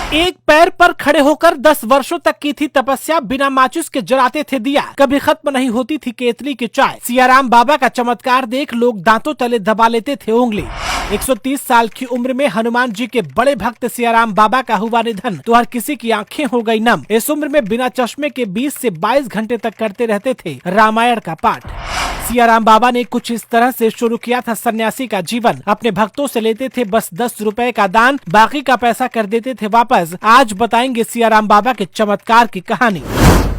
एक पैर पर खड़े होकर 10 वर्षों तक की थी तपस्या, बिना माचिस के जलाते थे दिया, कभी खत्म नहीं होती थी केतली की चाय। सियाराम बाबा का चमत्कार देख लोग दांतों तले दबा लेते थे उंगली। 130 साल की उम्र में हनुमान जी के बड़े भक्त सियाराम बाबा का हुआ निधन तो हर किसी की आंखें हो गई नम। इस उम्र में बिना चश्मे के 20 से 22 घंटे तक करते रहते थे रामायण का पाठ। सियाराम बाबा ने कुछ इस तरह से शुरू किया था सन्यासी का जीवन। अपने भक्तों से लेते थे बस 10 रुपए का दान, बाकी का पैसा कर देते थे वापस। आज बताएंगे सियाराम बाबा के चमत्कार की कहानी।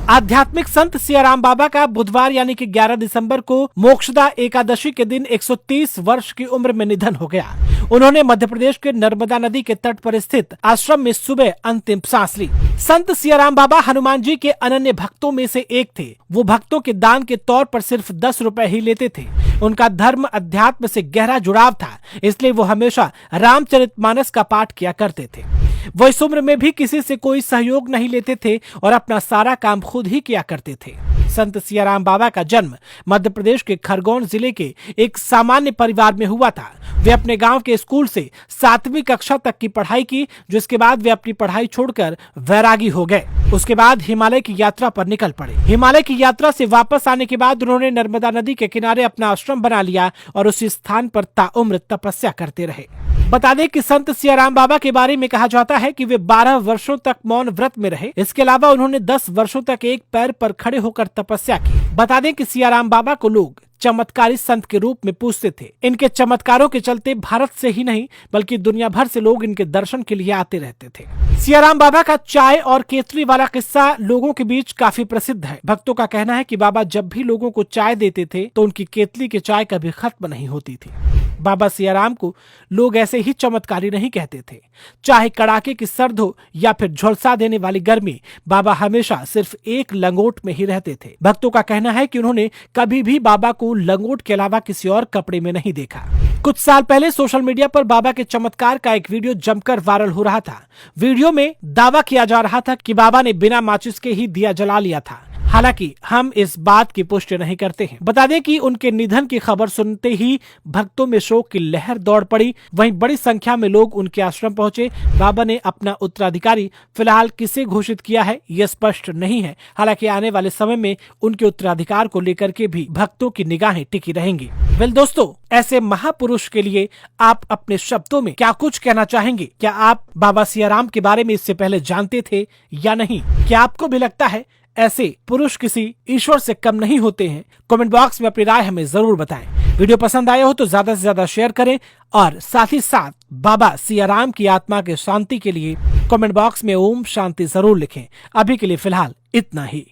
आध्यात्मिक संत सियाराम बाबा का बुधवार यानी कि 11 दिसंबर को मोक्षदा एकादशी के दिन 130 वर्ष की उम्र में निधन हो गया। उन्होंने मध्य प्रदेश के नर्मदा नदी के तट पर स्थित आश्रम में सुबह अंतिम सांस ली। संत सियाराम बाबा हनुमान जी के अनन्य भक्तों में से एक थे। वो भक्तों के दान के तौर पर सिर्फ 10 रुपए ही लेते थे। उनका धर्म अध्यात्म से गहरा जुड़ाव था, इसलिए वो हमेशा रामचरितमानस का पाठ किया करते थे। वो इस उम्र में भी किसी से कोई सहयोग नहीं लेते थे और अपना सारा काम खुद ही किया करते थे। संत सियाराम बाबा का जन्म मध्य प्रदेश के खरगोन जिले के एक सामान्य परिवार में हुआ था। वे अपने गांव के स्कूल से 7वीं कक्षा तक की पढ़ाई की, जिसके बाद वे अपनी पढ़ाई छोड़कर वैरागी हो गए। उसके बाद हिमालय की यात्रा पर निकल पड़े। हिमालय की यात्रा से वापस आने के बाद उन्होंने नर्मदा नदी के किनारे अपना आश्रम बना लिया और उसी स्थान पर ताउम्र तपस्या करते रहे। बता दें कि संत सियाराम बाबा के बारे में कहा जाता है कि वे 12 वर्षों तक मौन व्रत में रहे। इसके अलावा उन्होंने 10 वर्षों तक एक पैर पर खड़े होकर तपस्या की। बता दें कि सियाराम बाबा को लोग चमत्कारी संत के रूप में पूजते थे। इनके चमत्कारों के चलते भारत से ही नहीं बल्कि दुनिया भर से लोग इनके दर्शन के लिए आते रहते थे। सियाराम बाबा का चाय और केतली वाला किस्सा लोगों के बीच काफी प्रसिद्ध है। भक्तों का कहना है कि बाबा जब भी लोगों को चाय देते थे तो उनकी केतली की चाय कभी खत्म नहीं होती थी। बाबा सियाराम को लोग ऐसे ही चमत्कारी नहीं कहते थे। चाहे कड़ाके की सर्द हो या फिर झुलसा देने वाली गर्मी, बाबा हमेशा सिर्फ एक लंगोट में ही रहते थे। भक्तों का कहना है कि उन्होंने कभी भी बाबा को लंगोट के अलावा किसी और कपड़े में नहीं देखा। कुछ साल पहले सोशल मीडिया पर बाबा के चमत्कार का एक वीडियो जमकर वायरल हो रहा था। वीडियो में दावा किया जा रहा था कि बाबा ने बिना माचिस के ही दिया जला लिया था। हालांकि हम इस बात की पुष्टि नहीं करते हैं। बता दें कि उनके निधन की खबर सुनते ही भक्तों में शोक की लहर दौड़ पड़ी। वहीं बड़ी संख्या में लोग उनके आश्रम पहुंचे। बाबा ने अपना उत्तराधिकारी फिलहाल किसे घोषित किया है यह स्पष्ट नहीं है। हालांकि आने वाले समय में उनके उत्तराधिकार को लेकर के भी भक्तों की निगाहें टिकी रहेंगी। वेल दोस्तों, ऐसे महापुरुष के लिए आप अपने शब्दों में क्या कुछ कहना चाहेंगे? क्या आप बाबा सियाराम के बारे में इससे पहले जानते थे या नहीं? क्या आपको भी लगता है ऐसे पुरुष किसी ईश्वर से कम नहीं होते हैं? कमेंट बॉक्स में अपनी राय हमें जरूर बताएं। वीडियो पसंद आया हो तो ज्यादा से ज्यादा शेयर करें और साथ ही साथ बाबा सियाराम की आत्मा के शांति के लिए कमेंट बॉक्स में ओम शांति जरूर लिखें। अभी के लिए फिलहाल इतना ही।